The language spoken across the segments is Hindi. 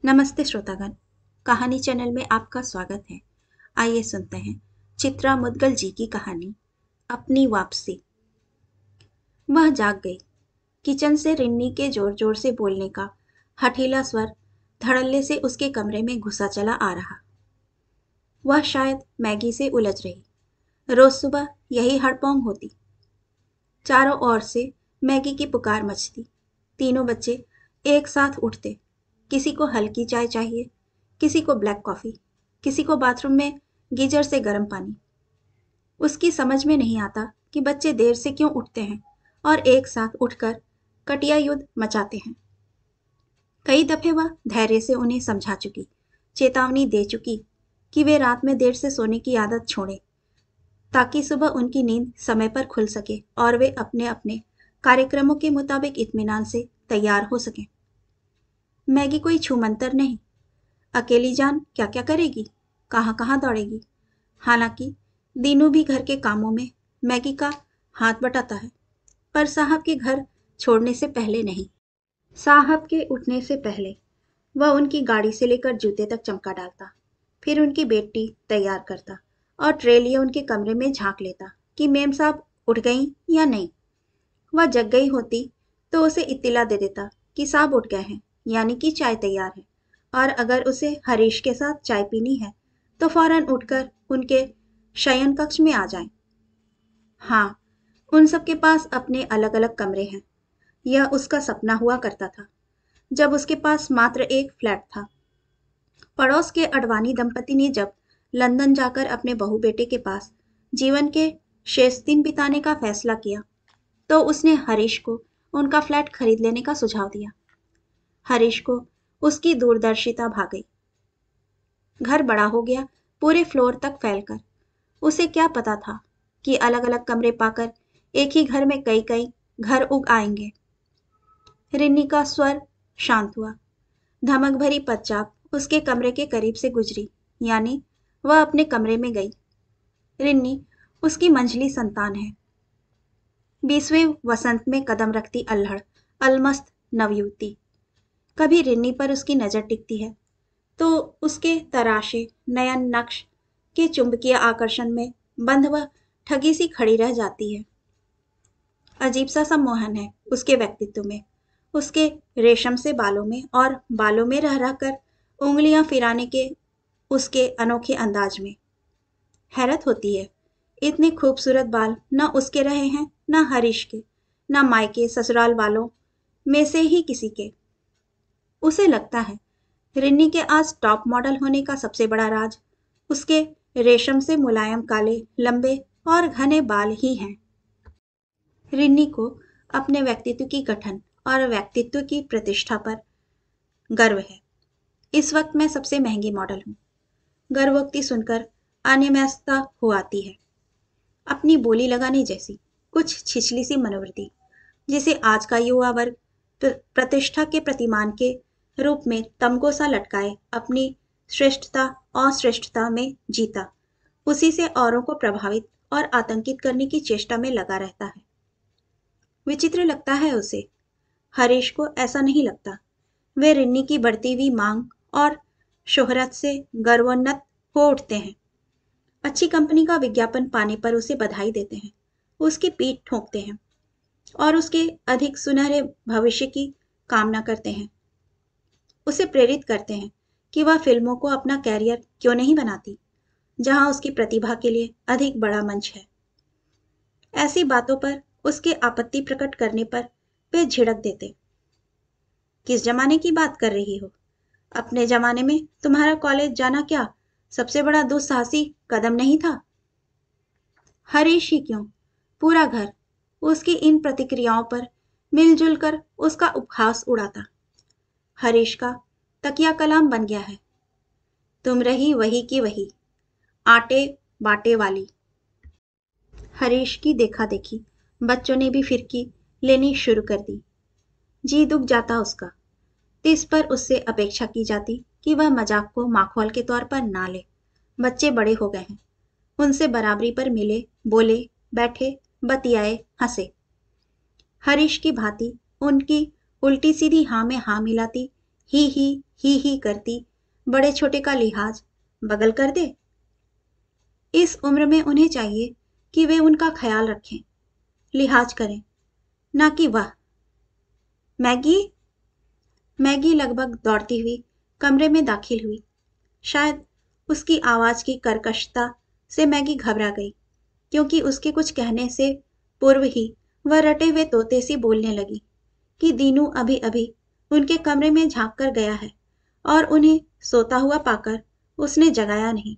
नमस्ते श्रोतागण। कहानी चैनल में आपका स्वागत है। आइए सुनते हैं चित्रा मुदगल जी की कहानी अपनी वापसी। वह जाग गई। किचन से रिन्नी के जोर जोर से बोलने का हठीला स्वर धड़ल्ले से उसके कमरे में घुसा चला आ रहा। वह शायद मैगी से उलझ रही। रोज सुबह यही हड़पौंग होती। चारों ओर से मैगी की पुकार मचती। तीनों बच्चे एक साथ उठते। किसी को हल्की चाय चाहिए, किसी को ब्लैक कॉफ़ी, किसी को बाथरूम में गीजर से गर्म पानी। उसकी समझ में नहीं आता कि बच्चे देर से क्यों उठते हैं और एक साथ उठकर कटिया युद्ध मचाते हैं। कई दफे वह धैर्य से उन्हें समझा चुकी, चेतावनी दे चुकी कि वे रात में देर से सोने की आदत छोड़ें, ताकि सुबह उनकी नींद समय पर खुल सके और वे अपने अपने कार्यक्रमों के मुताबिक इत्मीनान से तैयार हो सकें। मैगी कोई छूमंतर नहीं। अकेली जान क्या क्या करेगी, कहाँ कहाँ दौड़ेगी। हालांकि दीनू भी घर के कामों में मैगी का हाथ बटाता है, पर साहब के घर छोड़ने से पहले नहीं। साहब के उठने से पहले वह उनकी गाड़ी से लेकर जूते तक चमका डालता, फिर उनकी बेटी तैयार करता और ट्रे लिए उनके कमरे में झांक लेता कि मेम साहब उठ गई या नहीं। वह जग गई होती तो उसे इत्तिला दे देता कि साहब उठ गए हैं, यानी कि चाय तैयार है। और अगर उसे हरीश के साथ चाय पीनी है तो फौरन उठकर उनके शयन कक्ष में आ जाएं। हाँ, उन सब के पास अपने अलग अलग कमरे हैं। यह उसका सपना हुआ करता था जब उसके पास मात्र एक फ्लैट था। पड़ोस के अडवाणी दंपति ने जब लंदन जाकर अपने बहू बेटे के पास जीवन के शेष दिन बिताने का फैसला किया तो उसने हरीश को उनका फ्लैट खरीद लेने का सुझाव दिया। हरीश को उसकी दूरदर्शिता भा गई। घर बड़ा हो गया, पूरे फ्लोर तक फैलकर। उसे क्या पता था कि अलग अलग कमरे पाकर एक ही घर में कई कई घर उग आएंगे। रिन्नी का स्वर शांत हुआ। धमक भरी पदचाप उसके कमरे के करीब से गुजरी, यानी वह अपने कमरे में गई। रिन्नी उसकी मंझली संतान है। 20वें वसंत में कदम रखती अल्हड़ अलमस्त नवयुवती। कभी रिन्नी पर उसकी नजर टिकती है तो उसके तराशे नयन नक्श के चुंबकीय आकर्षण में बंध वह ठगी सी खड़ी रह जाती है। अजीब सा सम्मोहन है उसके व्यक्तित्व में, उसके रेशम से बालों में और बालों में रह रहकर उंगलियां फिराने के उसके अनोखे अंदाज में। हैरत होती है, इतने खूबसूरत बाल न उसके रहे हैं, न हरीश के, न मायके ससुराल वालों में से ही किसी के। उसे लगता है रिन्नी के आज टॉप मॉडल होने का सबसे बड़ा राज उसके रेशम से मुलायम काले लंबे और घने बाल ही हैं। रिन्नी को अपने व्यक्तित्व की गठन और व्यक्तित्व की प्रतिष्ठा पर गर्व है। इस वक्त मैं सबसे महंगी मॉडल हूँ। गर्वोक्ति सुनकर अनियमितता हो आती है। अपनी बोली लगाने जैसी कुछ छिछली सी मनोवृत्ति जिसे आज का युवा वर्ग प्रतिष्ठा के प्रतिमान के रूप में तमगो सा लटकाए अपनी श्रेष्ठता और श्रेष्ठता में जीता, उसी से औरों को प्रभावित और आतंकित करने की चेष्टा में लगा रहता है। विचित्र लगता है उसे। हरीश को ऐसा नहीं लगता। वे रिन्नी की बढ़ती हुई मांग और शोहरत से गर्वोन्नत हो उठते हैं। अच्छी कंपनी का विज्ञापन पाने पर उसे बधाई देते हैं, उसकी पीठ ठोंकते हैं और उसके अधिक सुनहरे भविष्य की कामना करते हैं। उसे प्रेरित करते हैं कि वह फिल्मों को अपना कैरियर क्यों नहीं बनाती, जहां उसकी प्रतिभा के लिए अधिक बड़ा मंच है। ऐसी बातों पर उसके आपत्ति प्रकट करने पर वे झिड़क देते। किस जमाने की बात कर रही हो? अपने जमाने में तुम्हारा कॉलेज जाना क्या सबसे बड़ा दुस्साहसी कदम नहीं था? हरीश ही क्यों, पूरा घर उसकी इन प्रतिक्रियाओं पर मिलजुल कर उसका उपहास उड़ाता। हरीश का तकिया कलाम बन गया है। तुम रही वही की वही, आटे बाटे वाली। हरीश की देखा देखी बच्चों ने भी फिरकी लेनी शुरू कर दी। जी दुख जाता उसका। इस पर उससे अपेक्षा की जाती कि वह मजाक को माखौल के तौर पर ना ले। बच्चे बड़े हो गए हैं, उनसे बराबरी पर मिले, बोले, बैठे, बतियाए, हंसे। हरीश की भांति उनकी उल्टी सीधी हाँ में हाँ मिलाती ही ही करती बड़े छोटे का लिहाज बगल कर दे। इस उम्र में उन्हें चाहिए कि वे उनका ख्याल रखें, लिहाज करें, ना कि वह। मैगी। मैगी लगभग दौड़ती हुई कमरे में दाखिल हुई। शायद उसकी आवाज की कर्कशता से मैगी घबरा गई, क्योंकि उसके कुछ कहने से पूर्व ही वह रटे हुए तोते सी बोलने लगी कि दीनू अभी अभी उनके कमरे में झांक कर गया है और उन्हें सोता हुआ पाकर उसने जगाया नहीं।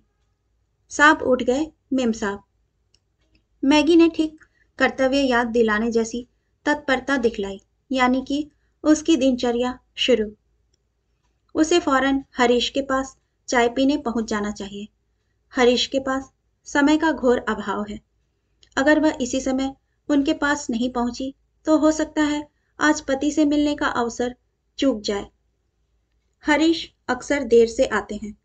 साहब उठ गए, मेम साहब। मैगी ने ठीक कर्तव्य याद दिलाने जैसी तत्परता दिखलाई, यानी कि उसकी दिनचर्या शुरू। उसे फौरन हरीश के पास चाय पीने पहुंच जाना चाहिए। हरीश के पास समय का घोर अभाव है। अगर वह इसी समय उनके पास नहीं पहुंची तो हो सकता है आज पति से मिलने का अवसर चूक जाए। हरीश अक्सर देर से आते हैं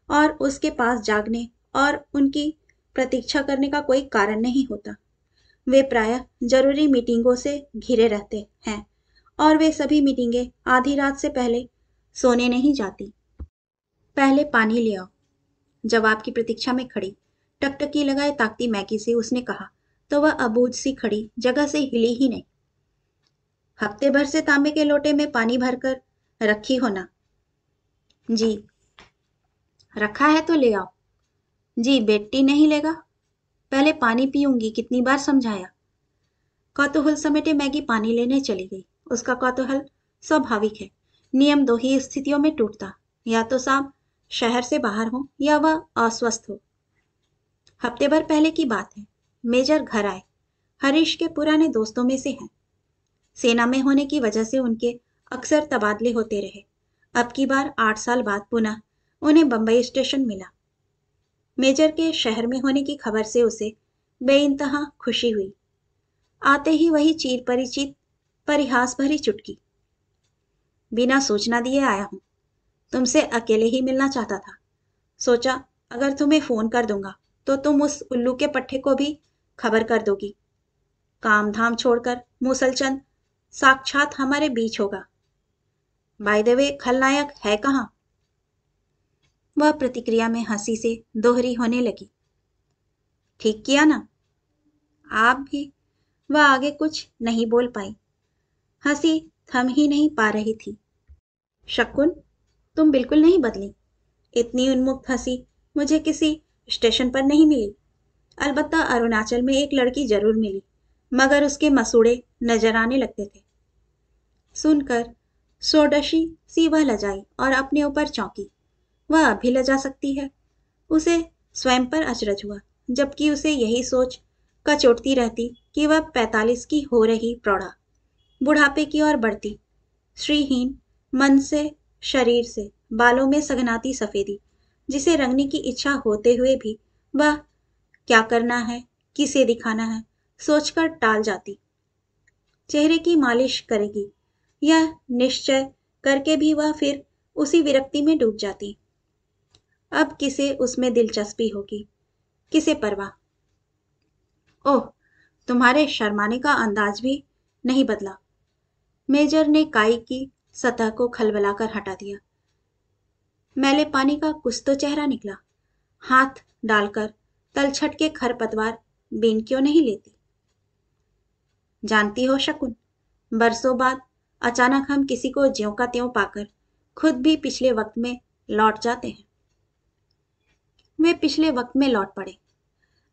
और उसके पास जागने और उनकी प्रतीक्षा करने का कोई कारण नहीं होता। वे प्रायः जरूरी मीटिंगों से घिरे रहते हैं और वे सभी मीटिंगें आधी रात से पहले सोने नहीं जाती। पहले पानी ले आओ। जवाब की प्रतीक्षा में खड़ी टकटकी लगाए ताकती मैगी से उसने कहा तो वह अबूझ सी खड़ी जगह से हिली ही नहीं। हफ्ते भर से तांबे के लोटे में पानी भरकर रखी हो ना? जी। रखा है तो ले आओ। जी, बेटी नहीं लेगा। पहले पानी पीऊंगी, कितनी बार समझाया। कौतूहल समेटे मैगी पानी लेने चली गई। उसका कौतूहल स्वाभाविक है। नियम दो ही स्थितियों में टूटता, या तो साहब शहर से बाहर हो या वह अस्वस्थ हो। हफ्ते भर पहले की बात है। मेजर घर आए। हरीश के पुराने दोस्तों में से हैं। सेना में होने की वजह से उनके अक्सर तबादले होते रहे। अब की बार 8 साल बाद पुनः उन्हें बंबई स्टेशन मिला। मेजर के शहर में होने की खबर से उसे बेइंतहा खुशी हुई। आते ही वही चीर परिचित परिहास भरी चुटकी। बिना सूचना दिए आया हूं। तुमसे अकेले ही मिलना चाहता था। सोचा अगर तुम्हें फोन कर दूंगा तो तुम उस उल्लू के पट्टे को भी खबर कर दोगी। काम धाम छोड़कर मुसलचंद साक्षात हमारे बीच होगा। बाय द वे, खलनायक है कहाँ? वह प्रतिक्रिया में हंसी से दोहरी होने लगी। ठीक किया ना? आप भी। वह आगे कुछ नहीं बोल पाई। हंसी थम ही नहीं पा रही थी। शकुन, तुम बिल्कुल नहीं बदली। इतनी उन्मुक्त हंसी मुझे किसी स्टेशन पर नहीं मिली। अलबत्ता अरुणाचल में एक लड़की जरूर मिली, मगर उसके मसूड़े नजर आने लगते थे। सुनकर सोडशी सी वह लजाई और अपने ऊपर चौंकी। वह अभी लजा सकती है। उसे स्वयं पर अचरज हुआ, जबकि उसे यही सोच कचोटती रहती कि वह 45 की हो रही प्रौढ़ा, बुढ़ापे की ओर बढ़ती, श्रीहीन मन से, शरीर से, बालों में सघनाती सफेदी, जिसे रंगने की इच्छा होते हुए भी वह क्या करना है, किसे दिखाना है, सोचकर टाल जाती। चेहरे की मालिश करेगी, यह निश्चय करके भी वह फिर उसी विरक्ति में डूब जाती। अब किसे उसमें दिलचस्पी होगी, किसे परवाह। ओह, तुम्हारे शर्माने का अंदाज भी नहीं बदला। मेजर ने काई की सतह को खलबलाकर हटा दिया। मैले पानी का कुछ तो चेहरा निकला। हाथ डालकर तलछट के खरपतवार बीन क्यों नहीं लेती? जानती हो शकुन, बरसों बाद अचानक हम किसी को ज्यों का त्यों पाकर खुद भी पिछले वक्त में लौट जाते हैं। वे पिछले वक्त में लौट पड़े।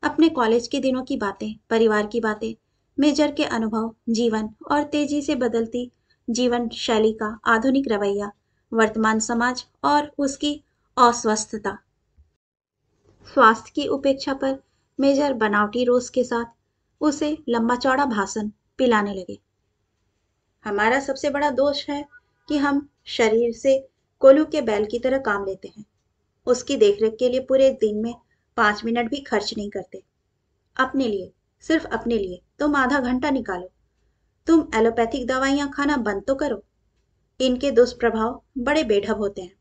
अपने कॉलेज के दिनों की बातें, परिवार की बातें, मेजर के अनुभव, जीवन और तेजी से बदलती जीवन शैली का आधुनिक रवैया, वर्तमान समाज और उसकी अस्वस्थता। स्वास्थ्य की उपेक्षा पर मेजर बनावटी रोज के साथ उसे लंबा चौड़ा भाषण पिलाने लगे। हमारा सबसे बड़ा दोष है कि हम शरीर से कोल्हू के बैल की तरह काम लेते हैं। उसकी देखरेख के लिए पूरे दिन में 5 मिनट भी खर्च नहीं करते। अपने लिए, सिर्फ अपने लिए तुम आधा घंटा निकालो। तुम एलोपैथिक दवाइयां खाना बंद तो करो। इनके दुष्प्रभाव बड़े बेढब होते हैं।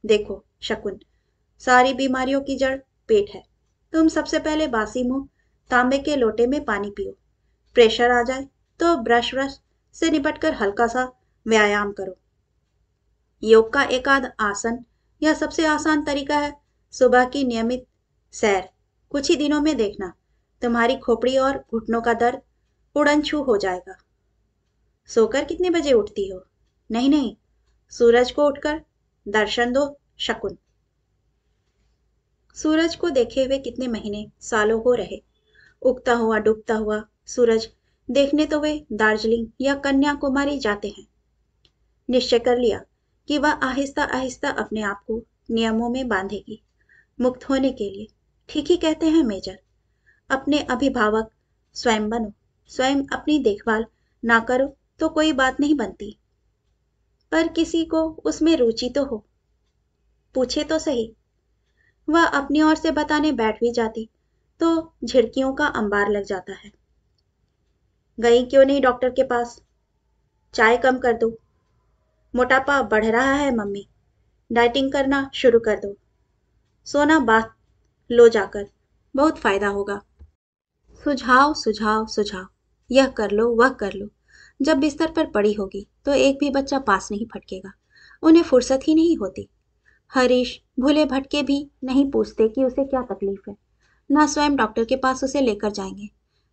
देखो शकुन, सारी बीमारियों की जड़ पेट है। तुम सबसे पहले बासी मुंह तांबे के लोटे में पानी पियो। प्रेशर आ जाए तो ब्रश व्रश से निपटकर हल्का सा व्यायाम करो। योग का एक आध आसन या सबसे आसान तरीका है सुबह की नियमित सैर। कुछ ही दिनों में देखना तुम्हारी खोपड़ी और घुटनों का दर्द उड़न छू हो जाएगा। सोकर कितने बजे उठती हो? नहीं नहीं, सूरज को उठकर दर्शन दो। शकुन। सूरज को देखे हुए कितने महीने सालों हो रहे। उगता हुआ डूबता हुआ सूरज देखने तो वे दार्जिलिंग या कन्याकुमारी जाते हैं। निश्चय कर लिया कि वह आहिस्ता आहिस्ता अपने आप को नियमों में बांधेगी, मुक्त होने के लिए। ठीक ही कहते हैं मेजर। अपने अभिभावक स्वयं बनो। स्वयं अपनी देखभाल ना करो तो कोई बात नहीं बनती। पर किसी को उसमें रुचि तो हो, पूछे तो सही। वह अपनी ओर से बताने बैठ भी जाती तो झिड़कियों का अंबार लग जाता है। गई क्यों नहीं डॉक्टर के पास? चाय कम कर दो। मोटापा बढ़ रहा है मम्मी, डाइटिंग करना शुरू कर दो। सोना बात लो जाकर, बहुत फायदा होगा। सुझाव सुझाव सुझाव, यह कर लो वह कर लो। जब बिस्तर पर पड़ी होगी तो एक भी बच्चा पास नहीं फटकेगा। उन्हें फुर्सत ही नहीं होती। हरीश भूले भटके भी नहीं पूछते कि उसे क्या तकलीफ है। ना स्वयं डॉक्टर के पास उसे लेकर जाएंगे।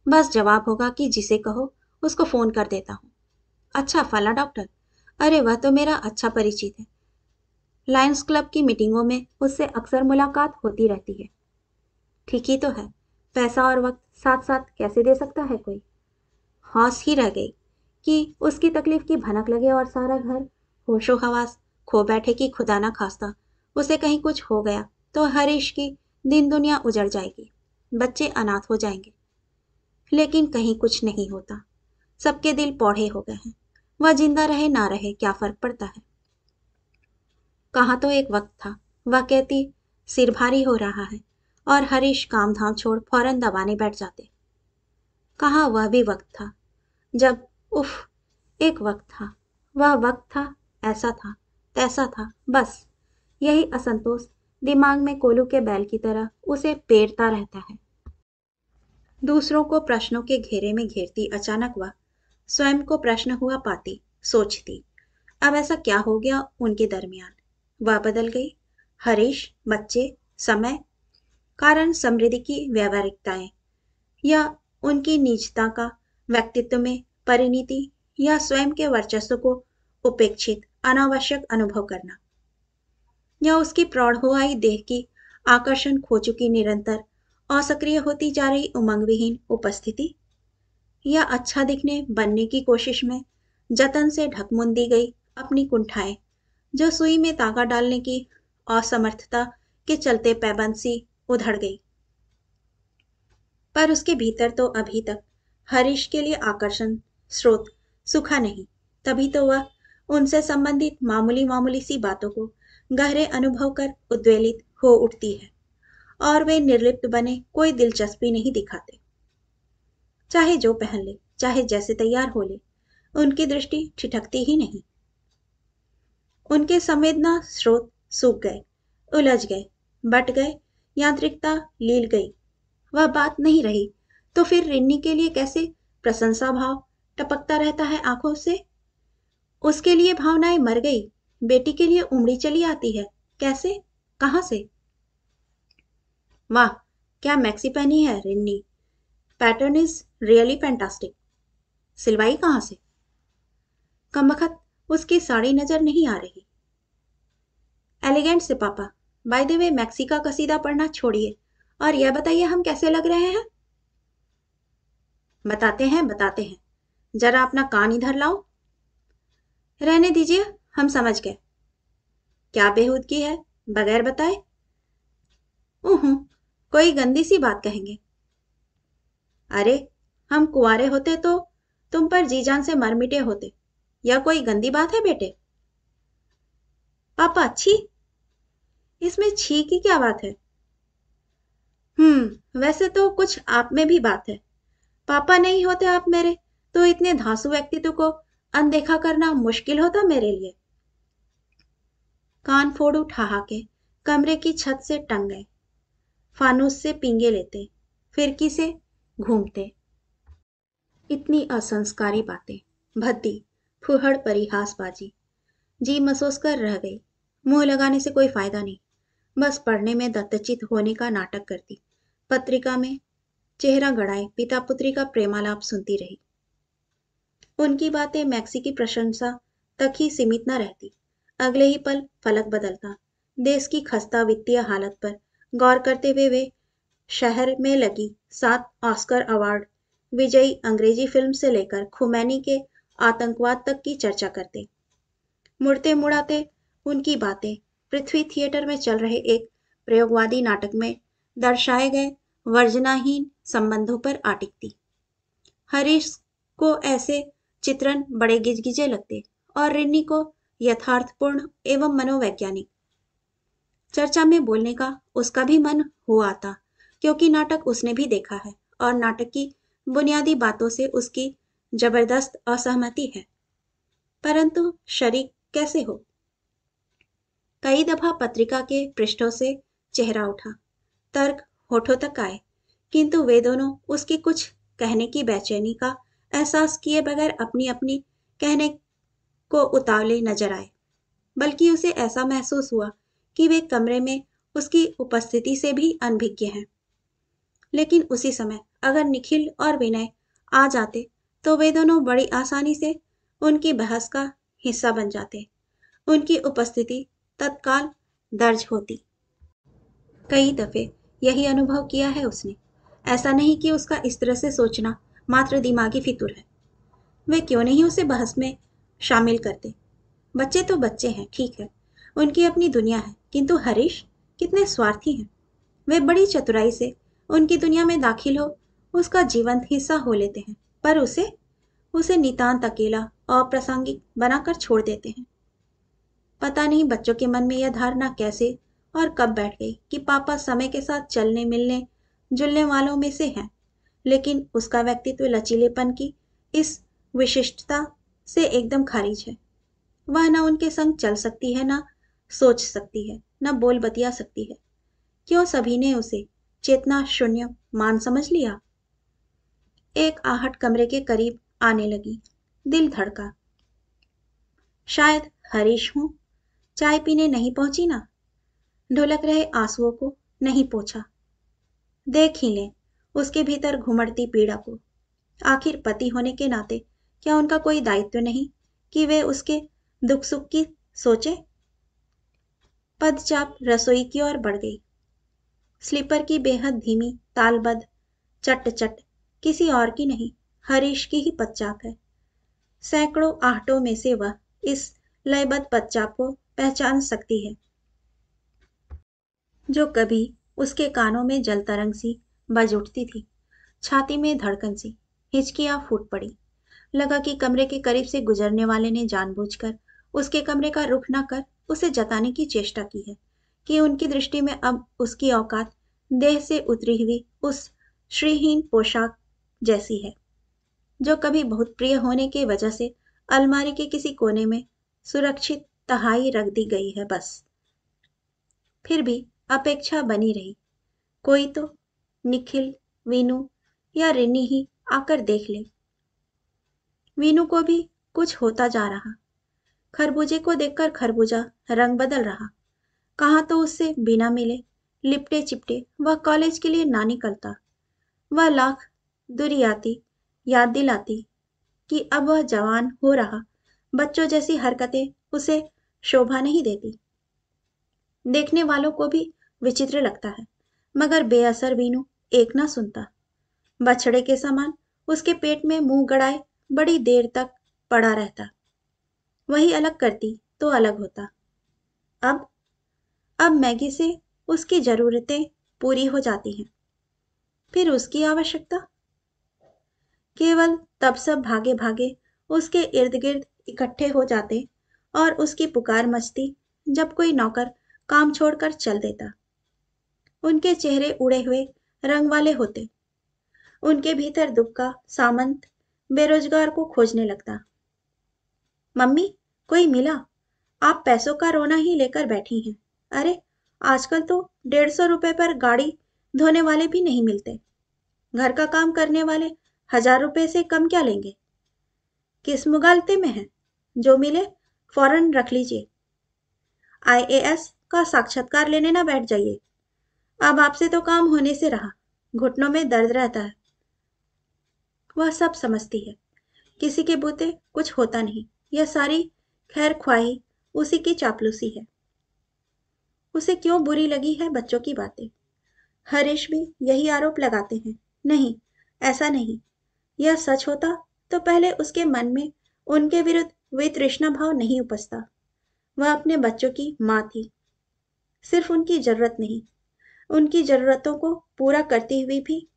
बस जवाब होगा कि जिसे कहो उसको फोन कर देता हूँ। अच्छा फला डॉक्टर? अरे वह तो मेरा अच्छा परिचित है। लायंस क्लब की मीटिंगों में उससे अक्सर मुलाकात होती रहती है। ठीक ही तो है, पैसा और वक्त साथ साथ कैसे दे सकता है कोई। हौस ही रह गई कि उसकी तकलीफ की भनक लगे और सारा घर होशो हवास खो बैठे कि खुदा ना खास्ता उसे कहीं कुछ हो गया तो हरीश की दिन दुनिया उजड़ जाएगी, बच्चे अनाथ हो जाएंगे। लेकिन कहीं कुछ नहीं होता। सबके दिल पौड़े हो गए हैं। वह जिंदा रहे ना रहे क्या फर्क पड़ता है। कहाँ तो एक वक्त था वह कहती सिर भारी हो रहा है और हरीश काम धाम छोड़ फौरन दबाने बैठ जाते। कहाँ वह भी वक्त था जब उफ, एक वक्त था, वह वक्त था, ऐसा था, तैसा था, बस यही असंतोष दिमाग में कोलू के बैल की तरह उसे पेरता रहता है। दूसरों को प्रश्नों के घेरे में घेरती अचानक वह स्वयं को प्रश्न हुआ पाती, सोचती अब ऐसा क्या हो गया उनके दरमियान। वह बदल गई। हरीश, बच्चे, समय, कारण समृद्धि की व्यावहारिकताएं या उनकी निजता का व्यक्तित्व में परिणति या स्वयं के वर्चस्व को उपेक्षित अनावश्यक अनुभव करना या उसकी प्रौढ़ हो आई देह की आकर्षण खो चुकी निरंतर असक्रिय होती जा रही उमंग विहीन उपस्थिति या अच्छा दिखने बनने की कोशिश में जतन से ढकमुंदी गई अपनी कुंठाएं जो सुई में तागा डालने की असमर्थता के चलते पैबंद सी उधड़ गई। पर उसके भीतर तो अभी तक हरीश के लिए आकर्षण स्रोत सूखा नहीं। तभी तो वह उनसे संबंधित मामूली मामूली सी बातों को गहरे अनुभव कर उद्वेलित हो उठती है और वे निर्लिप्त बने कोई दिलचस्पी नहीं दिखाते। चाहे जो पहन ले, चाहे जैसे तैयार हो ले, उनकी दृष्टि ठिठकती ही नहीं। उनके संवेदना स्रोत सूख गए, उलझ गए, बट गए, यांत्रिकता लील गई। वह बात नहीं रही तो फिर रिन्नी के लिए कैसे प्रशंसा भाव टपकता रहता है आंखों से। उसके लिए भावनाएं मर गई, बेटी के लिए उमड़ी चली आती है। कैसे, कहां से? वाह, क्या मैक्सी पहनी है Rinni. Pattern is really fantastic. सिलवाई कहां से? कमबख्त उसकी साड़ी नजर नहीं आ रही। एलिगेंट से पापा। बाय द वे मैक्सी का कसीदा पढ़ना छोड़िए और यह बताइए हम कैसे लग रहे हैं। बताते हैं, जरा अपना कान इधर लाओ। रहने दीजिए, हम समझ गए। क्या बेहूदगी है, बगैर बताए? ऊहू, कोई गंदी सी बात कहेंगे। अरे, हम कुंवारे होते तो तुम पर जी जान से मर मिटे होते। यह कोई गंदी बात है बेटे? पापा छी, इसमें छी की क्या बात है? वैसे तो कुछ आप में भी बात है। पापा नहीं होते आप मेरे तो इतने धांसू व्यक्तित्व को अनदेखा करना मुश्किल होता मेरे लिए। कान फोड़ उठा के कमरे की छत से टंग गए, फानूस से पींगे लेते, फिरकी से घूमते। इतनी असंस्कारी बातें, भद्दी फुहड़ परिहासबाजी। जी महसूस कर रह गई। मुंह लगाने से कोई फायदा नहीं, बस पढ़ने में दत्तचित होने का नाटक करती। पत्रिका में चेहरा गड़ाए पिता पुत्री का प्रेमालाप सुनती रही। उनकी बातें मैक्सी की प्रशंसा तक ही सीमित न रहती। अगले ही पल फलक बदलता। देश की खस्ता वित्तीय हालत पर गौर करते हुए वे शहर में लगी 7 ऑस्कर अवार्ड विजयी अंग्रेजी फिल्म से लेकर खुमैनी के आतंकवाद तक की चर्चा करते। मुड़ते मुड़ाते उनकी बातें पृथ्वी थिएटर में चल रहे एक प्रयोगवादी नाटक में दर्शाए गए वर्जनाहीन संबंधों पर आ टिकती। हरीश को ऐसे चित्रण बड़े गिजगिजे लगते और रिन्नी को यथार्थपूर्ण एवं मनोवैज्ञानिक। चर्चा में बोलने का उसका भी मन हो आता, क्योंकि नाटक उसने भी देखा है और नाटक की बुनियादी बातों से उसकी जबरदस्त असहमति है। परंतु शरीक कैसे हो? कई दफा पत्रिका के पृष्ठों से चेहरा उठा, तर्क होठों तक आए, किंतु वे दोनों उसकी कुछ कहने की बेचैनी का एहसास किए बगैर अपनी अपनी कहने को उतावले नजर आए। बल्कि उसे ऐसा महसूस हुआ कि वे कमरे में उसकी उपस्थिति से भी अनभिज्ञ हैं। लेकिन उसी समय अगर निखिल और विनय आ जाते तो वे दोनों बड़ी आसानी से उनकी बहस का हिस्सा बन जाते। उनकी उपस्थिति तत्काल दर्ज होती। कई दफे यही अनुभव किया है उसने। ऐसा नहीं कि उसका इस तरह से सोचना मात्र दिमागी फितूर है। वे क्यों नहीं उसे बहस में शामिल करते? बच्चे तो बच्चे हैं, ठीक है, उनकी अपनी दुनिया है, किंतु हरीश कितने स्वार्थी हैं। वे बड़ी चतुराई से उनकी दुनिया में दाखिल हो उसका जीवंत हिस्सा हो लेते हैं, पर उसे उसे नितांत अकेला अप्रासंगिक बनाकर छोड़ देते हैं। पता नहीं बच्चों के मन में यह धारणा कैसे और कब बैठ गई कि पापा समय के साथ चलने मिलने जुलने वालों में से हैं, लेकिन उसका व्यक्तित्व लचीलेपन की इस विशिष्टता से एकदम खारिज है। वह न उनके संग चल सकती है, न सोच सकती है, न बोल बतिया सकती है। क्यों सभी ने उसे चेतना शून्य मान समझ लिया? एक आहट कमरे के करीब आने लगी। दिल धड़का। शायद हरीश हूं। चाय पीने नहीं पहुंची ना? ढुलक रहे आंसुओं को नहीं पोंछा। देख ही ले उसके भीतर घुमड़ती पीड़ा को। आखिर पति होने के नाते क्या उनका कोई दायित्व नहीं कि वे उसके दुख सुख की सोचे? पदचाप रसोई की ओर बढ़ गई। स्लीपर की बेहद धीमी तालबद्ध चट चट किसी और की नहीं, हरीश की ही पदचाप है। सैकड़ों आहटों में से वह इस लयबद्ध पदचाप को पहचान सकती है, जो कभी उसके कानों में जल तरंग सी बज उठती थी। छाती में धड़कन सी हिचकियां फूट पड़ी। लगा कि कमरे के करीब से गुजरने वाले ने जानबूझकर उसके कमरे का रुख न कर उसे जताने की चेष्टा की है कि उनकी दृष्टि में अब उसकी औकात देह से उतरी हुई उस श्रीहीन पोशाक जैसी है, जो कभी बहुत प्रिय होने की वजह से अलमारी के किसी कोने में सुरक्षित तहाई रख दी गई है। बस फिर भी अपेक्षा बनी रही, कोई तो निखिल, वीनू या रिनी ही आकर देख ले। वीनू को भी कुछ होता जा रहा। खरबूजे को देखकर खरबूजा रंग बदल रहा। कहाँ तो उससे बिना मिले लिपटे चिपटे वह कॉलेज के लिए ना निकलता। वह लाख दूरी आती, याद दिलाती कि अब वह जवान हो रहा। बच्चों जैसी हरकतें उसे शोभा नहीं देती। देखने वालों को भी विचित्र लगता है, मगर बेअसर वीनू एक ना सुनता। बछड़े के समान उसके पेट में मुंह गड़ाए बड़ी देर तक पड़ा रहता। वही अलग करती तो अलग होता। अब अब मैगी से उसकी जरूरतें पूरी हो जाती हैं। फिर उसकी आवश्यकता केवल तब सब भागे भागे उसके इर्द गिर्द इकट्ठे हो जाते और उसकी पुकार मचती जब कोई नौकर काम छोड़कर चल देता। उनके चेहरे उड़े हुए रंग वाले होते। उनके भीतर दुख का सामंत बेरोजगार को खोजने लगता। मम्मी, कोई मिला? आप पैसों का रोना ही लेकर बैठी हैं। अरे, आजकल तो 150 रुपए पर गाड़ी धोने वाले भी नहीं मिलते। घर का काम करने वाले 1000 रुपए से कम क्या लेंगे? किस मुगालते में है? जो मिले फौरन रख लीजिए। आईएएस का साक्षात्कार लेने ना बैठ जाइए। अब आपसे तो काम होने से रहा, घुटनों में दर्द रहता है। वह सब समझती है, किसी के बूते कुछ होता नहीं। यह सारी खैर ख्वाही उसी की चापलूसी है। उसे क्यों बुरी लगी है बच्चों की बातें। हरीश भी यही आरोप लगाते हैं। नहीं, ऐसा नहीं। यह सच होता तो पहले उसके मन में उनके विरुद्ध वितृष्णा भाव नहीं उपजता। वह अपने बच्चों की माँ थी। सिर्फ उनकी जरूरत नहीं, उनकी जरूरतों को पूरा करते हुए भी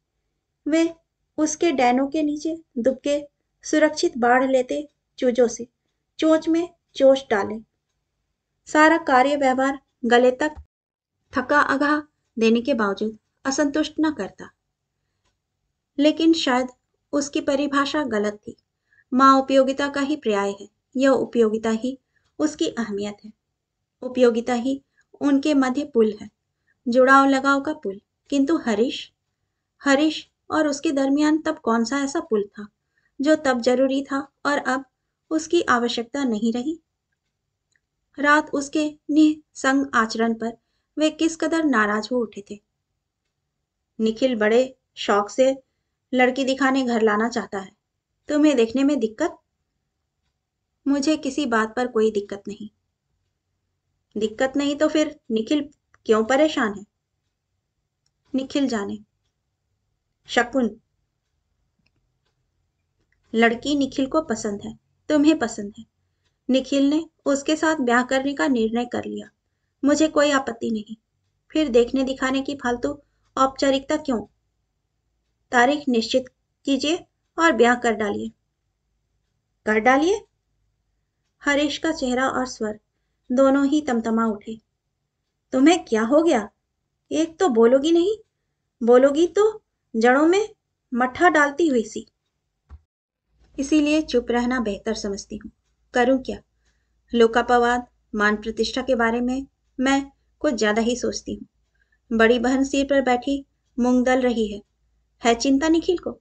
वे उसके डैनों के नीचे दुबके सुरक्षित बाढ़ लेते चूजों से चोंच में चोंच डाले। सारा कार्य व्यवहार गले तक थका अगाह देने के बावजूद असंतुष्ट न करता। लेकिन शायद उसकी परिभाषा गलत थी। माँ उपयोगिता का ही पर्याय है। यह उपयोगिता ही उसकी अहमियत है। उपयोगिता ही उनके मध्य पुल है, जुड़ाव लगाव का पुल। किंतु हरीश हरीश और उसके दरमियान तब कौन सा ऐसा पुल था जो तब जरूरी था और अब उसकी आवश्यकता नहीं रही। रात उसके निसंग आचरण पर वे किस कदर नाराज हो उठे थे। निखिल बड़े शौक से लड़की दिखाने घर लाना चाहता है। तुम्हें देखने में दिक्कत? मुझे किसी बात पर कोई दिक्कत नहीं। दिक्कत नहीं तो फिर निखिल क्यों परेशान है? निखिल जाने। शकुन, लड़की निखिल को पसंद है, तुम्हें पसंद है। निखिल ने उसके साथ ब्याह करने का निर्णय कर लिया। मुझे कोई आपत्ति नहीं। फिर देखने दिखाने की फालतू औपचारिकता क्यों? तारीख निश्चित कीजिए और ब्याह कर डालिए। कर डालिए? हरीश का चेहरा और स्वर दोनों ही तमतमा उठे। तुम्हें क्या हो गया? एक तो बोलोगी नहीं, बोलोगी तो जड़ों में मट्ठा डालती हुई सी। इसीलिए चुप रहना बेहतर समझती हूँ। करूँ क्या? लोकापवाद, मान प्रतिष्ठा के बारे में मैं कुछ ज्यादा ही सोचती हूँ। बड़ी बहन सिर पर बैठी मूंग दल रही है चिंता निखिल को?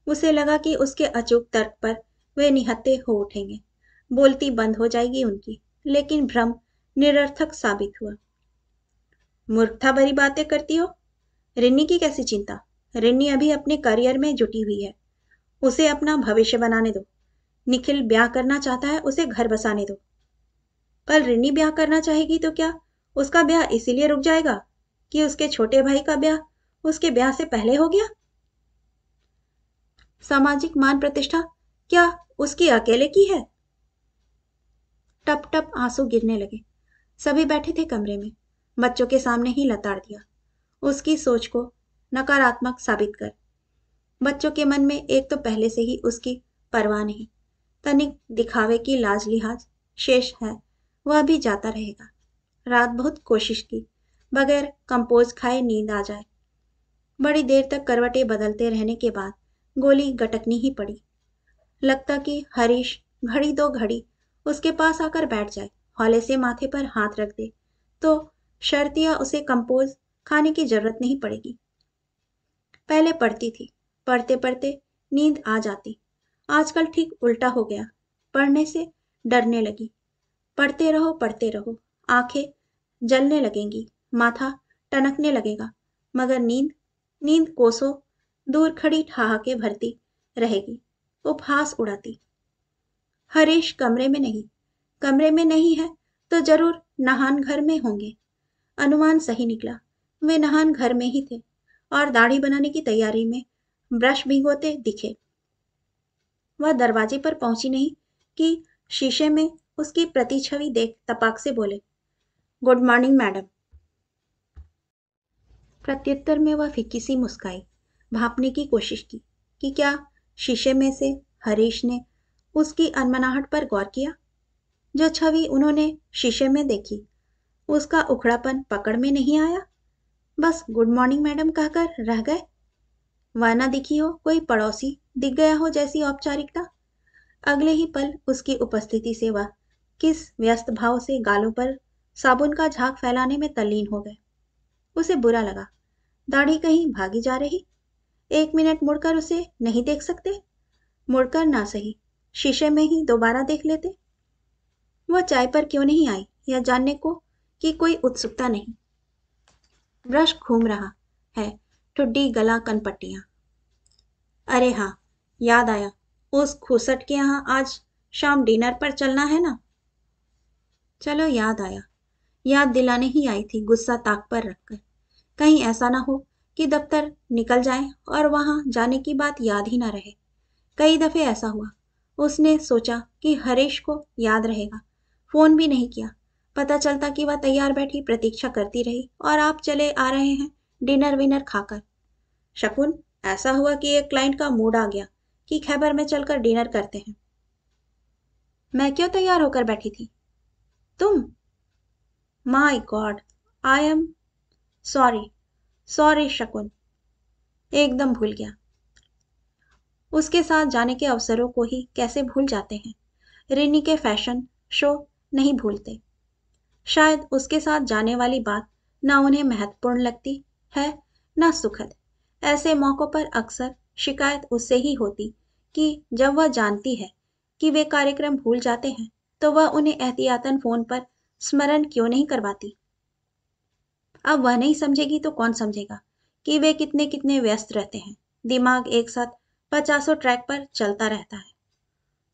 उसे लगा कि उसके अचूक तर्क पर वे निहत्थे हो उठेंगे, बोलती बंद हो जाएगी उनकी। लेकिन भ्रम निरर्थक साबित हुआ। मूर्खता भरी बातें करती हो। रिन्नी की कैसी चिंता? रिन्नी अभी अपने करियर में जुटी हुई है। उसे अपना भविष्य बनाने दो। निखिल ब्याह करना चाहता है, उसे घर बसाने दो। कल रिन्नी ब्याह करना चाहेगी तो क्या उसका ब्याह इसीलिए रुक जाएगा कि उसके छोटे भाई का ब्याह उसके ब्याह से पहले हो गया? सामाजिक मान प्रतिष्ठा क्या उसकी अकेले की है? टप टप आंसू गिरने लगे। सभी बैठे थे कमरे में। बच्चों के सामने ही लताड़ दिया, उसकी सोच को नकारात्मक साबित कर। बच्चों के मन में एक तो पहले से ही उसकी परवाह नहीं, तनिक दिखावे की लाज लिहाज शेष है। वह भी जाता रहेगा। रात बहुत कोशिश की, बगैर कंपोज खाए नींद आ जाए। बड़ी देर तक करवटें बदलते रहने के बाद गोली गटकनी ही पड़ी। लगता कि हरीश घड़ी दो घड़ी उसके पास आकर बैठ जाए, हौले से माथे पर हाथ रख दे तो शर्तिया उसे कंपोज खाने की जरूरत नहीं पड़ेगी। पहले पढ़ती थी, पढ़ते पढ़ते नींद आ जाती। आजकल ठीक उल्टा हो गया, पढ़ने से डरने लगी। पढ़ते रहो, आंखें जलने लगेंगी, माथा टनकने लगेगा, मगर नींद नींद कोसों दूर खड़ी ठहाके भरती रहेगी, उपहास उड़ाती। हरीश कमरे में नहीं है तो जरूर नहान घर में होंगे। अनुमान सही निकला, वे नहान घर में ही थे और दाढ़ी बनाने की तैयारी में ब्रश भिगोते दिखे। वह दरवाजे पर पहुंची नहीं कि शीशे में उसकी प्रतिछवि देख तपाक से बोले, गुड मॉर्निंग मैडम। प्रत्युत्तर में वह फीकी सी मुस्काई, भांपने की कोशिश की कि क्या शीशे में से हरीश ने उसकी अनमनाहट पर गौर किया। जो छवि उन्होंने शीशे में देखी, उसका उखड़ापन पकड़ में नहीं आया। बस गुड मॉर्निंग मैडम कहकर रह गए। वह न दिखी हो, कोई पड़ोसी दिख गया हो जैसी औपचारिकता। अगले ही पल उसकी उपस्थिति से वह किस व्यस्त भाव से गालों पर साबुन का झाग फैलाने में तल्लीन हो गए। उसे बुरा लगा, दाढ़ी कहीं भागी जा रही। 1 मिनट मुड़कर उसे नहीं देख सकते? मुड़कर ना सही, शीशे में ही दोबारा देख लेते। वह चाय पर क्यों नहीं आई यह जानने को कि कोई उत्सुकता नहीं। ब्रश घूम रहा है, ठुड्डी गला कनपट्टियां। अरे हाँ, याद आया, उस खूसट के यहाँ आज शाम डिनर पर चलना है ना। चलो, याद आया। याद दिलाने ही आई थी, गुस्सा ताक पर रखकर। कहीं ऐसा ना हो कि दफ्तर निकल जाए और वहां जाने की बात याद ही ना रहे। कई दफे ऐसा हुआ। उसने सोचा कि हरीश को याद रहेगा, फोन भी नहीं किया। पता चलता कि वह तैयार बैठी प्रतीक्षा करती रही और आप चले आ रहे हैं डिनर विनर खाकर। शकुन, ऐसा हुआ कि एक क्लाइंट का मूड आ गया कि खैबर में चलकर डिनर करते हैं। मैं क्यों तैयार होकर बैठी थी? तुम? My God, I am sorry. Sorry शकुन, एकदम भूल गया। उसके साथ जाने के अवसरों को ही कैसे भूल जाते हैं। रिनी के फैशन शो नहीं भूलते। शायद उसके साथ जाने वाली बात ना उन्हें महत्वपूर्ण लगती है ना सुखद। ऐसे मौकों पर अक्सर शिकायत उससे ही होती कि जब वह जानती है कि वे कार्यक्रम भूल जाते हैं तो वह उन्हें एहतियातन फोन पर स्मरण क्यों नहीं करवाती। अब वह नहीं समझेगी तो कौन समझेगा कि वे कितने कितने व्यस्त रहते हैं। दिमाग एक साथ पचासों ट्रैक पर चलता रहता है।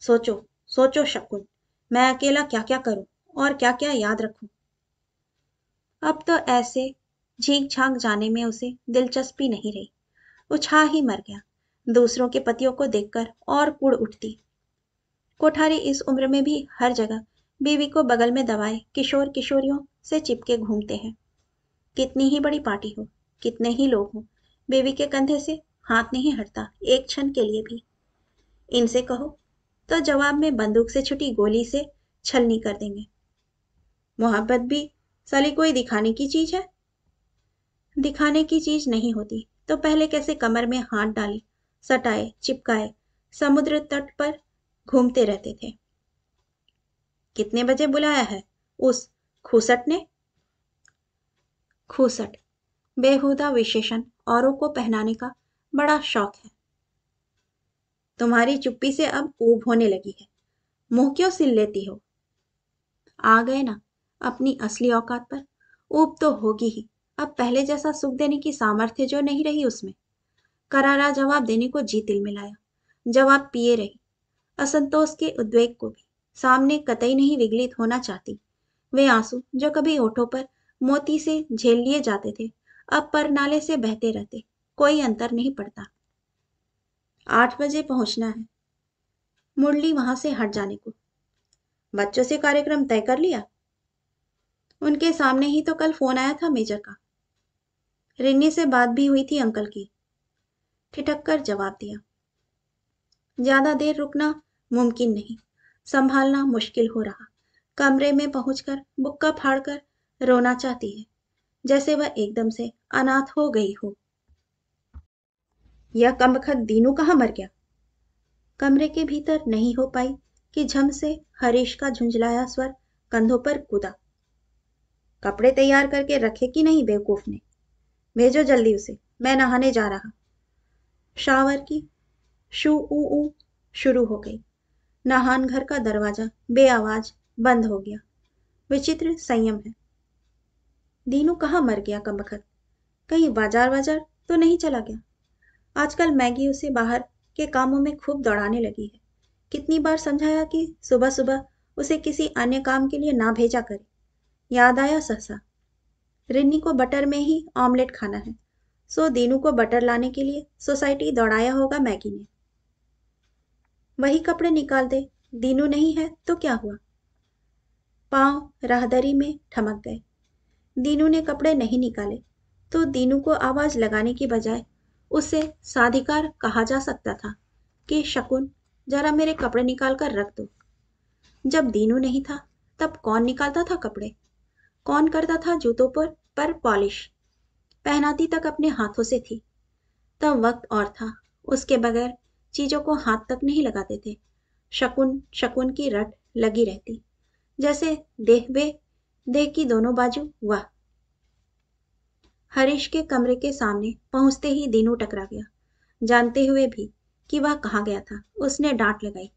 सोचो, सोचो शकुन, मैं अकेला क्या क्या करूं और क्या क्या याद रखूं। अब तो ऐसे झीक झांक जाने में उसे दिलचस्पी नहीं रही। उछा ही मर गया। दूसरों के पतियों को देखकर और कुड़ उठती। कोठारी इस उम्र में भी हर जगह बीवी को बगल में दबाए किशोर किशोरियों से चिपके घूमते हैं। कितनी ही बड़ी पार्टी हो, कितने ही लोग हों, बेबी के कंधे से हाथ नहीं हटता एक क्षण के लिए भी। इनसे कहो तो जवाब में बंदूक से छुटी गोली से छलनी कर देंगे। मोहब्बत भी साली कोई दिखाने की चीज है। दिखाने की चीज नहीं होती तो पहले कैसे कमर में हाथ डाले, सटाए, चिपकाए समुद्र तट पर घूमते रहते थे। कितने बजे बुलाया है उस खूसट ने? खूसट बेहुदा विशेषण औरों को पहनाने का बड़ा शौक है। तुम्हारी चुप्पी से अब ऊब होने लगी है। मुंह क्यों सिल लेती हो? आ गए ना अपनी असली औकात पर। ऊब तो होगी ही। अब पहले जैसा सुख देने की सामर्थ्य जो नहीं रही उसमें। करारा जवाब देने को जी तिल मिलाया। जवाब पिए रही, असंतोष के उद्वेग को भी सामने कतई नहीं विगलित होना चाहती। वे आंसू जो कभी होठों पर मोती से झेल लिए जाते थे अब पर नाले से बहते रहते। कोई अंतर नहीं पड़ता। 8 बजे पहुंचना है। मुरली वहां से हट जाने को। बच्चों से कार्यक्रम तय कर लिया? उनके सामने ही तो कल फोन आया था मेजर का। रिन्नी से बात भी हुई थी अंकल की। ठिठक कर जवाब दिया। ज्यादा देर रुकना मुमकिन नहीं, संभालना मुश्किल हो रहा। कमरे में पहुंचकर बुक्का फाड़कर रोना चाहती है, जैसे वह एकदम से अनाथ हो गई हो। यह कमबख्त दीनू कहाँ मर गया? कमरे के भीतर नहीं हो पाई कि झम से हरीश का झुंझलाया स्वर कंधों पर कूदा। कपड़े तैयार करके रखे कि नहीं बेवकूफ ने? भेजो जल्दी उसे, मैं नहाने जा रहा। शावर की शू ऊ ऊ शुरू हो गई। नहान घर का दरवाजा बेआवाज बंद हो गया। विचित्र संयम है। दीनू कहाँ मर गया कमबख्त? कहीं बाजार वाजार तो नहीं चला गया? आजकल मैगी उसे बाहर के कामों में खूब दौड़ाने लगी है। कितनी बार समझाया कि सुबह सुबह उसे किसी अन्य काम के लिए ना भेजा करे। याद आया सहसा, रिन्नी को बटर में ही ऑमलेट खाना है, सो दीनू को बटर लाने के लिए सोसाइटी दौड़ाया होगा मैगी ने। वही कपड़े निकाल दे, दीनू नहीं है तो क्या हुआ? पांव राहदरी में ठमक गए। दीनू ने कपड़े नहीं निकाले तो दीनू को आवाज लगाने की बजाय उसे साधिकार कहा जा सकता था कि शकुन, जरा मेरे कपड़े निकाल कर रख दो। जब दीनू नहीं था तब कौन निकालता था कपड़े? कौन करता था जूतों पर पॉलिश? पहनाती तक अपने हाथों से थी। तब वक्त और था, उसके बगैर चीजों को हाथ तक नहीं लगाते थे। शकुन शकुन की रट लगी रहती, जैसे देह की दोनों बाजू वह। हरीश के कमरे के सामने पहुंचते ही दीनू टकरा गया। जानते हुए भी कि वह कहाँ गया था, उसने डांट लगाई।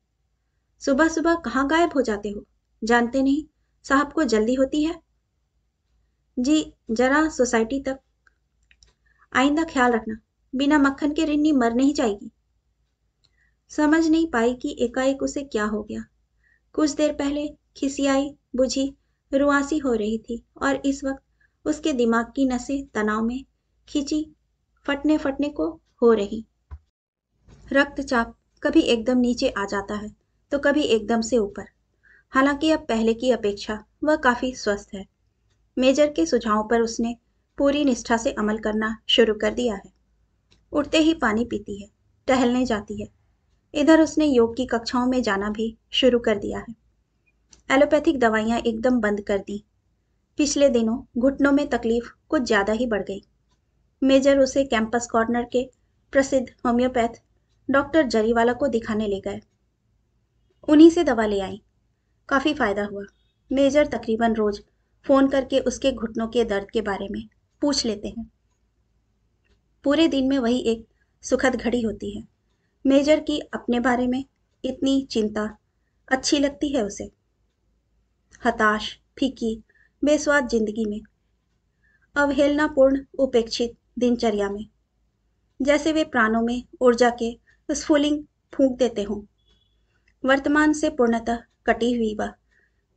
सुबह सुबह कहाँ गायब हो जाते हो? जानते नहीं साहब को जल्दी होती है। जी, जरा सोसाइटी तक। आइंदा ख्याल रखना, बिना मक्खन के रिन्नी मर नहीं जाएगी। समझ नहीं पाई कि एकाएक उसे क्या हो गया। कुछ देर पहले खिसियाई बुझी रुआसी हो रही थी और इस वक्त उसके दिमाग की नसें तनाव में खिंची फटने फटने को हो रही। रक्तचाप कभी एकदम नीचे आ जाता है तो कभी एकदम से ऊपर। हालांकि अब पहले की अपेक्षा वह काफी स्वस्थ है। मेजर के सुझावों पर उसने पूरी निष्ठा से अमल करना शुरू कर दिया है। उठते ही पानी पीती है, टहलने जाती है। इधर उसने योग की कक्षाओं में जाना भी शुरू कर दिया है। एलोपैथिक दवाइयां एकदम बंद कर दी। पिछले दिनों घुटनों में तकलीफ कुछ ज्यादा ही बढ़ गई। मेजर उसे कैंपस कॉर्नर के प्रसिद्ध होम्योपैथ डॉक्टर जरीवाला को दिखाने ले गए। उन्हीं से दवा ले आई। काफी फायदा हुआ। मेजर तकरीबन रोज फोन करके उसके घुटनों के दर्द के बारे में पूछ लेते हैं। पूरे दिन में वही एक सुखद घड़ी होती है। मेजर की अपने बारे में इतनी चिंता अच्छी लगती है उसे। हताश, फीकी, बेस्वाद जिंदगी में, अवहेलनापूर्ण उपेक्षित दिनचर्या में, जैसे वे प्राणों में ऊर्जा के स्फुलिंग फूंक देते हों। वर्तमान से पूर्णतः कटी हुई वह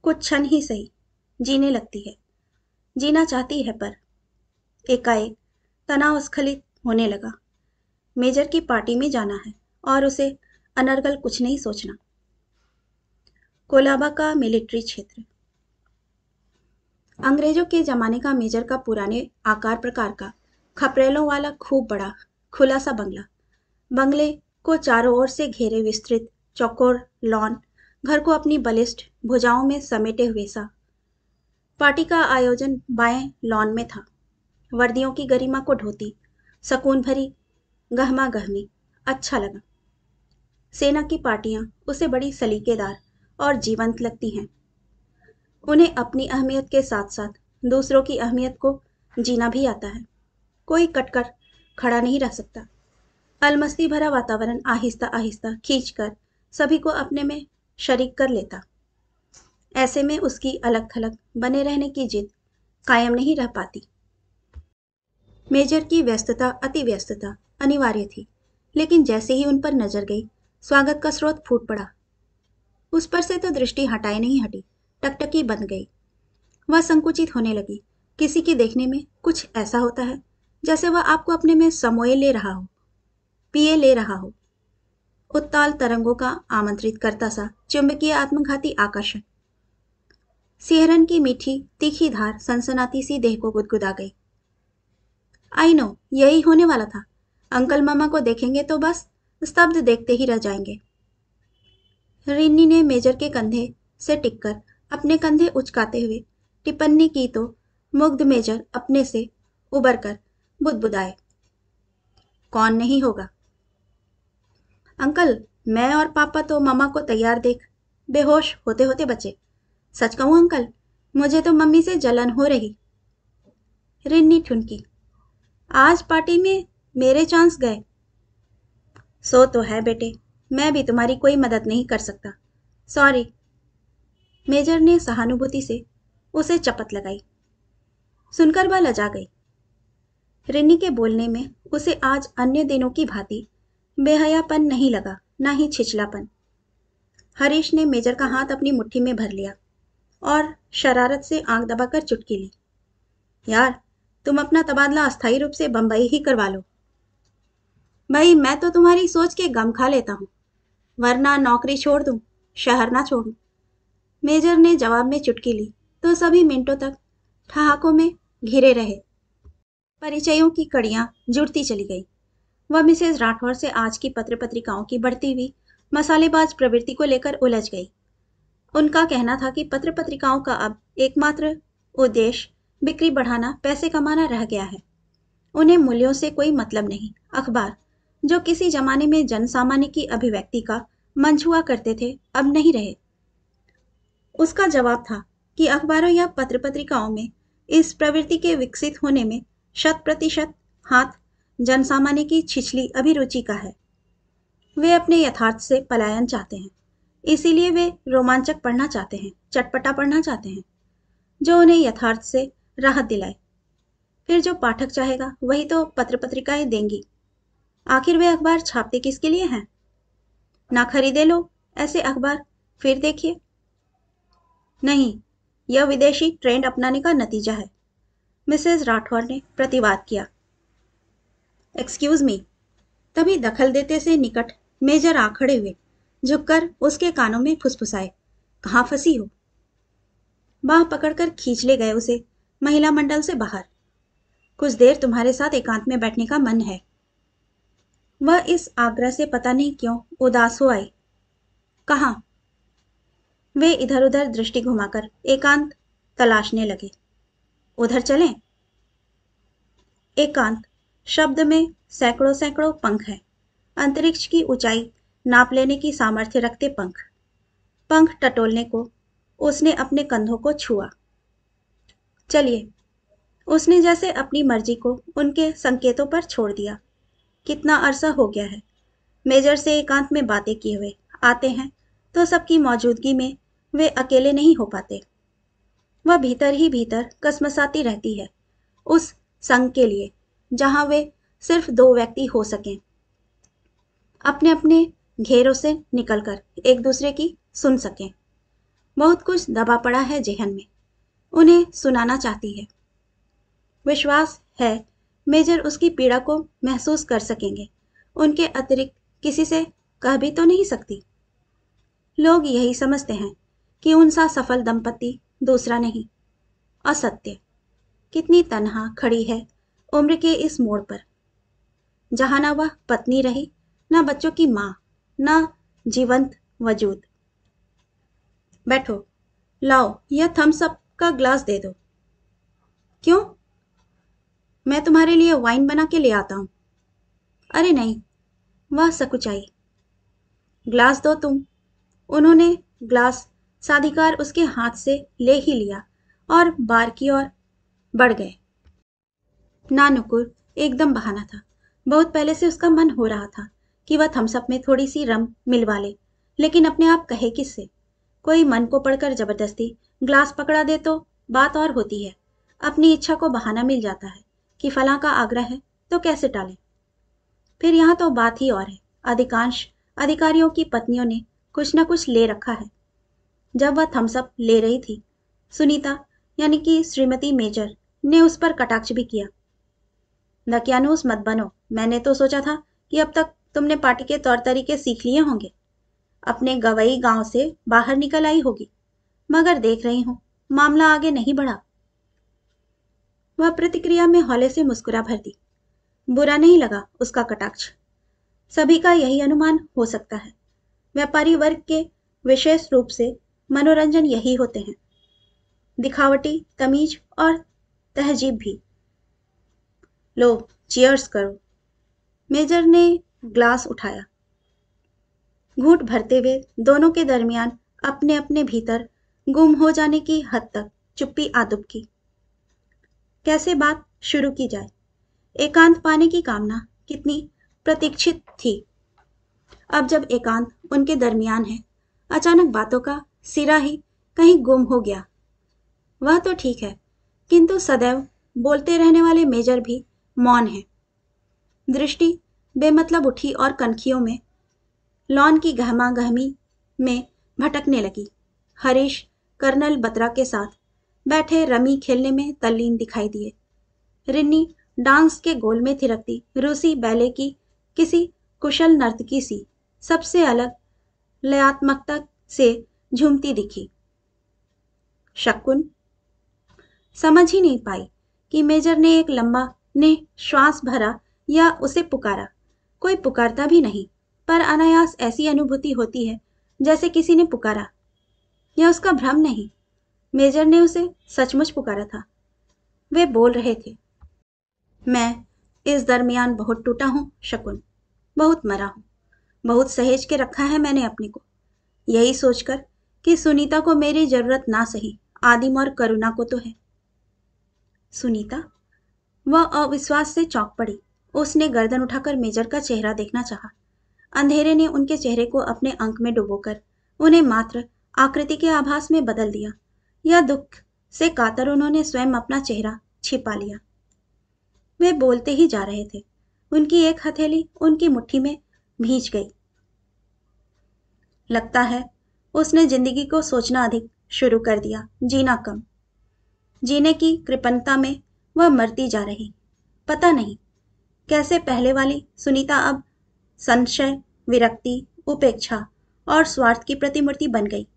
कुछ क्षण ही सही जीने लगती है। जीना चाहती है पर एकाएक तनाव स्खलित होने लगा। मेजर की पार्टी में जाना है और उसे अनर्गल कुछ नहीं सोचना। कोलाबा का मिलिट्री क्षेत्र। अंग्रेजों के जमाने का मेजर का पुराने आकार प्रकार का खपरेलों वाला खूब बड़ा खुला सा बंगला, बंगले को चारों ओर से घेरे विस्तृत चौकोर लॉन, घर को अपनी बलिष्ठ भुजाओं में समेटे हुए सा। पार्टी का आयोजन बाएं लॉन में था। वर्दियों की गरिमा को ढोती सकून भरी गहमा गहमी अच्छा लगा। सेना की पार्टियां उसे बड़ी सलीकेदार और जीवंत लगती हैं। उन्हें अपनी अहमियत के साथ साथ दूसरों की अहमियत को जीना भी आता है। कोई कटकर खड़ा नहीं रह सकता। अलमस्ती भरा वातावरण आहिस्ता आहिस्ता खींचकर सभी को अपने में शरीक कर लेता। ऐसे में उसकी अलग थलग बने रहने की जिद कायम नहीं रह पाती। मेजर की व्यस्तता अति व्यस्तता अनिवार्य थी, लेकिन जैसे ही उन पर नजर गई स्वागत का स्रोत फूट पड़ा। उस पर से तो दृष्टि हटाए नहीं हटी, टकटकी बंद गई। वह संकुचित होने लगी। किसी की देखने में कुछ ऐसा होता है जैसे वह आपको अपने में समोए ले रहा हो, पिए ले रहा हो। उत्ताल तरंगों का आमंत्रित करता सा चुंबकीय आत्मघाती आकर्षण। सिहरन की मीठी तीखी धार सनसनाती सी देह को गुदगुदा गई। आई नो, यही होने वाला था। अंकल मामा को देखेंगे तो बस स्तब्ध देखते ही रह जाएंगे। रिन्नी ने मेजर के कंधे से टिककर अपने कंधे उचकाते हुए टिप्पणी की तो मुग्ध मेजर अपने से उबरकर बुदबुदाए, कौन नहीं होगा। अंकल, मैं और पापा तो मामा को तैयार देख बेहोश होते होते बचे। सच कहूं अंकल, मुझे तो मम्मी से जलन हो रही। रिन्नी ठुनकी, आज पार्टी में मेरे चांस गए। सो तो है बेटे, मैं भी तुम्हारी कोई मदद नहीं कर सकता। सॉरी। मेजर ने सहानुभूति से उसे चपत लगाई। सुनकर वह लजा गई। रिन्नी के बोलने में उसे आज अन्य दिनों की भांति बेहयापन नहीं लगा, ना ही छिछलापन। हरीश ने मेजर का हाथ अपनी मुट्ठी में भर लिया और शरारत से आंख दबाकर चुटकी ली। यार, तुम अपना तबादला अस्थायी रूप से बंबई ही करवा लो। भाई, मैं तो तुम्हारी सोच के गम खा लेता हूं, वरना नौकरी छोड़ दूं, शहर ना छोड़ूं। मेजर ने जवाब में चुटकी ली तो सभी मिनटों तक ठहाकों में घिरे रहे। परिचयों की कड़ियां जुड़ती चली गई। वह मिसेज राठौर से आज की पत्र पत्रिकाओं की बढ़ती हुई मसालेबाज प्रवृत्ति को लेकर उलझ गई। उनका कहना था कि पत्र पत्रिकाओं का अब एकमात्र उद्देश्य बिक्री बढ़ाना, पैसे कमाना रह गया है। उन्हें मूल्यों से कोई मतलब नहीं। अखबार, जो किसी जमाने में जनसामान्य की अभिव्यक्ति का मंच हुआ करते थे, अब नहीं रहे। उसका जवाब था कि अखबारों या पत्र पत्रिकाओं में इस प्रवृत्ति के विकसित होने में 100% हाथ जनसामान्य की छिछली अभिरुचि का है। वे अपने यथार्थ से पलायन चाहते हैं। इसीलिए वे रोमांचक पढ़ना चाहते हैं, चटपटा पढ़ना चाहते हैं, जो उन्हें यथार्थ से राहत दिलाए। फिर जो पाठक चाहेगा वही तो पत्र पत्रिकाएं देंगी। आखिर वे अखबार छापते किसके लिए हैं? ना खरीदे लो ऐसे अखबार, फिर देखिए। नहीं, यह विदेशी ट्रेंड अपनाने का नतीजा है, मिसेस राठौर ने प्रतिवाद किया। एक्सक्यूज मी, तभी दखल देते से निकट मेजर आ खड़े हुए, झुककर उसके कानों में फुसफुसाए, कहाँ फंसी हो? बाह पकड़कर खींच ले गए उसे महिला मंडल से बाहर। कुछ देर तुम्हारे साथ एकांत में बैठने का मन है। वह इस आग्रह से पता नहीं क्यों उदास हो आई। कहाँ? वे इधर उधर दृष्टि घुमाकर एकांत तलाशने लगे। उधर चलें? एकांत शब्द में सैकड़ों सैकड़ों पंख हैं। अंतरिक्ष की ऊंचाई नाप लेने की सामर्थ्य रखते पंख। पंख टटोलने को उसने अपने कंधों को छुआ। चलिए, उसने जैसे अपनी मर्जी को उनके संकेतों पर छोड़ दिया। कितना अरसा हो गया है मेजर से एकांत में बातें किए हुए। आते हैं तो सबकी मौजूदगी में वे अकेले नहीं हो पाते। वह भीतर ही भीतर कसमसाती रहती है उस संग के लिए जहां वे सिर्फ दो व्यक्ति हो सकें, अपने अपने घेरों से निकलकर एक दूसरे की सुन सकें। बहुत कुछ दबा पड़ा है जेहन में, उन्हें सुनाना चाहती है। विश्वास है मेजर उसकी पीड़ा को महसूस कर सकेंगे। उनके अतिरिक्त किसी से कह भी तो नहीं सकती। लोग यही समझते हैं कि उनसा सफल दंपति दूसरा नहीं। असत्य। कितनी तन्हा खड़ी है उम्र के इस मोड़ पर, जहां ना वह पत्नी रही, ना बच्चों की माँ, ना जीवंत वजूद। बैठो, लाओ यह थम्स अप का ग्लास दे दो। क्यों? मैं तुम्हारे लिए वाइन बना के ले आता हूं। अरे नहीं, वह सकुचाई। ग्लास दो तुम। उन्होंने ग्लास साधिकार उसके हाथ से ले ही लिया और बार की ओर बढ़ गए। ना नुकुर एकदम बहाना था। बहुत पहले से उसका मन हो रहा था कि वह थम्सअप में थोड़ी सी रम मिलवा ले, लेकिन अपने आप कहे किससे? कोई मन को पढ़कर जबरदस्ती ग्लास पकड़ा दे तो बात और होती है। अपनी इच्छा को बहाना मिल जाता है कि फलां का आग्रह है तो कैसे टालें। फिर यहाँ तो बात ही और है। अधिकांश अधिकारियों की पत्नियों ने कुछ न कुछ ले रखा है। जब वह थम्सअप ले रही थी, सुनीता यानी कि श्रीमती मेजर ने उस पर कटाक्ष भी किया। दकियानूस मत बनो। मैंने तो सोचा था कि अब तक तुमने पार्टी के तौर तरीके सीख लिए होंगे, अपने गवई गांव से बाहर निकल आई होगी, मगर देख रही हूं मामला आगे नहीं बढ़ा। वह प्रतिक्रिया में हौले से मुस्कुरा भर दी। बुरा नहीं लगा उसका कटाक्ष। सभी का यही अनुमान हो सकता है। व्यापारी वर्ग के विशेष रूप से मनोरंजन यही होते हैं, दिखावटी तमीज और तहजीब भी। लो, चीयर्स करो। मेजर ने ग्लास उठाया। घूंट भरते हुए दोनों के दरमियान अपने अपने भीतर गुम हो जाने की हद तक चुप्पी आदुब की। कैसे बात शुरू की जाए? एकांत पाने की कामना कितनी प्रतीक्षित थी। अब जब एकांत उनके दरमियान है, अचानक बातों का सिरा ही कहीं गुम हो गया। वह तो ठीक है, किंतु सदैव बोलते रहने वाले मेजर भी मौन है। दृष्टि बेमतलब उठी और कनखियों में लॉन की गहमा गहमी में भटकने लगी। हरीश कर्नल बत्रा के साथ बैठे रमी खेलने में तल्लीन दिखाई दिए। रिन्नी डांस के गोल में थिरकती रूसी बैले की किसी कुशल नर्तकी सी सबसे अलग लयात्मकता से झूमती दिखी। शकुन समझ ही नहीं पाई कि मेजर ने एक लंबा ने श्वास भरा या उसे पुकारा। कोई पुकारता भी नहीं, पर अनायास ऐसी अनुभूति होती है जैसे किसी ने पुकारा। यह उसका भ्रम नहीं, मेजर ने उसे सचमुच पुकारा था। वे बोल रहे थे, मैं इस दरमियान बहुत टूटा हूं शकुन, बहुत मरा हूं, बहुत सहेज के रखा है मैंने अपने को, यही सोचकर कि सुनीता को मेरी जरूरत ना सही, आदिम और करुणा को तो है। सुनीता? वह अविश्वास से चौंक पड़ी। उसने गर्दन उठाकर मेजर का चेहरा देखना चाहा। अंधेरे ने उनके चेहरे को अपने अंक में डुबोकर उन्हें मात्र आकृति के आभास में बदल दिया। यह दुख से कातर उन्होंने स्वयं अपना चेहरा छिपा लिया। वे बोलते ही जा रहे थे। उनकी एक हथेली उनकी मुट्ठी में भींच गई। लगता है उसने जिंदगी को सोचना अधिक शुरू कर दिया, जीना कम। जीने की कृपणता में वह मरती जा रही। पता नहीं कैसे पहले वाली सुनीता अब संशय, विरक्ति, उपेक्षा और स्वार्थ की प्रतिमूर्ति बन गई।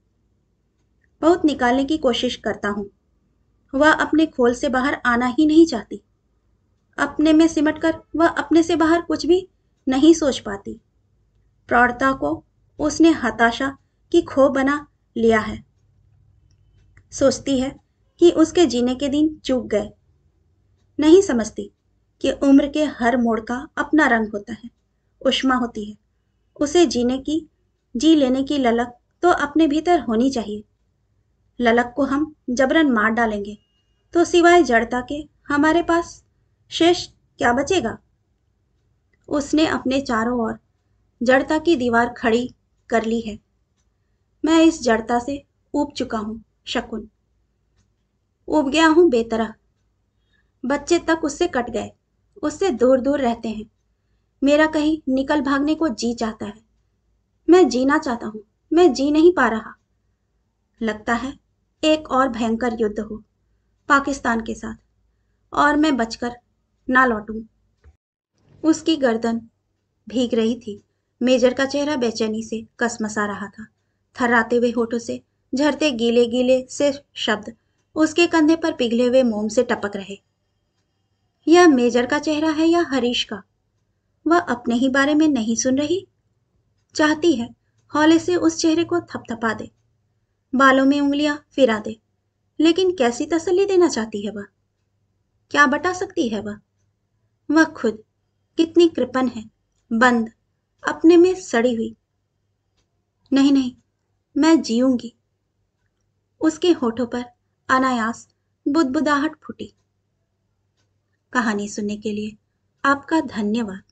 बहुत निकालने की कोशिश करता हूं। वह अपने खोल से बाहर आना ही नहीं चाहती। अपने में सिमटकर वह अपने से बाहर कुछ भी नहीं सोच पाती। प्रौढ़ता को उसने हताशा की खो बना लिया है। सोचती है कि उसके जीने के दिन चूक गए। नहीं समझती कि उम्र के हर मोड़ का अपना रंग होता है, उष्मा होती है। उसे जी लेने की ललक तो अपने भीतर होनी चाहिए। ललक को हम जबरन मार डालेंगे तो सिवाय जड़ता के हमारे पास शेष क्या बचेगा? उसने अपने चारों ओर जड़ता की दीवार खड़ी कर ली है। मैं इस जड़ता से ऊब चुका हूं, शकुन। ऊब गया हूं बेतरह। बच्चे तक उससे कट गए, उससे दूर दूर रहते हैं। मेरा कहीं निकल भागने को जी चाहता है। मैं जीना चाहता हूं, मैं जी नहीं पा रहा। लगता है एक और भयंकर युद्ध हो पाकिस्तान के साथ, और मैं बचकर ना लौटूं। उसकी गर्दन भीग रही थी। मेजर का चेहरा बेचैनी से कसमसा रहा था। थर्राते हुए होठों से झरते गीले गीले से शब्द उसके कंधे पर पिघले हुए मोम से टपक रहे। यह मेजर का चेहरा है या हरीश का? वह अपने ही बारे में नहीं सुन रही। चाहती है हौले से उस चेहरे को थपथपा दे, बालों में उंगलियां फिरा दे, लेकिन कैसी तसल्ली देना चाहती है वह? क्या बता सकती है वह खुद कितनी कृपण है, बंद, अपने में सड़ी हुई। नहीं नहीं, मैं जीऊंगी। उसके होठों पर अनायास बुदबुदाहट फूटी। कहानी सुनने के लिए आपका धन्यवाद।